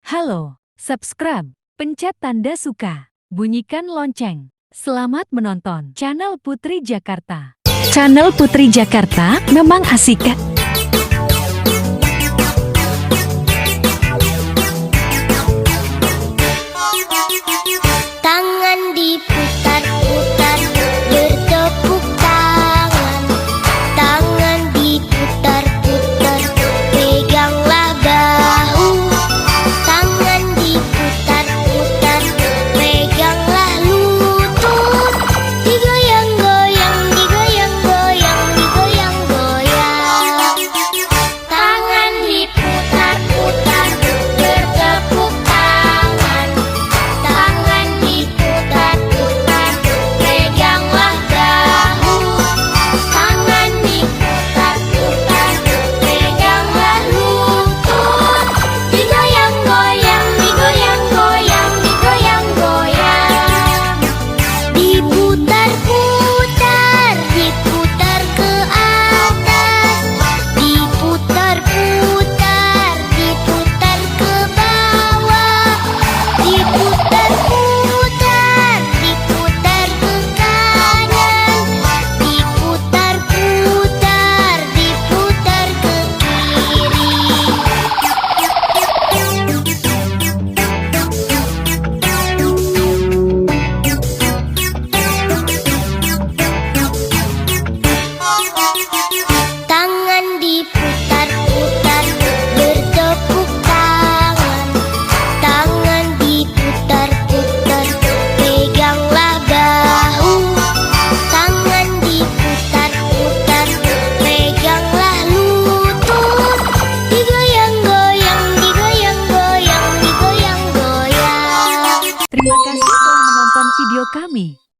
Halo, subscribe, pencet tanda suka, bunyikan lonceng. Selamat menonton channel Putri Jakarta. Channel Putri Jakarta memang asik. Tangan diputar-putar, bertepuk tangan. Tangan diputar-putar, peganglah bahu. Tangan diputar-putar, peganglah lutut. Digoyang-goyang, digoyang-goyang, digoyang-goyang. Tangan diputar-putar, bertepuk tangan. Tangan diputar-putar, peganglah bahu. Tangan diputar-putar, peganglah lutut. Digoyang-goyang, digoyang-goyang, digoyang-goyang. Diputar-putar, diputar ke atas. Diputar-putar, diputar ke bawah. Diputar-putar, diputar ke kanan. Diputar-putar, diputar ke kiri. Tangan diputar-putar, bertepuk tangan. Tangan diputar-putar, peganglah bahu. Tangan diputar-putar, peganglah lutut. Digoyang-goyang, digoyang-goyang, digoyang-goyang. Terima kasih telah menonton video kami.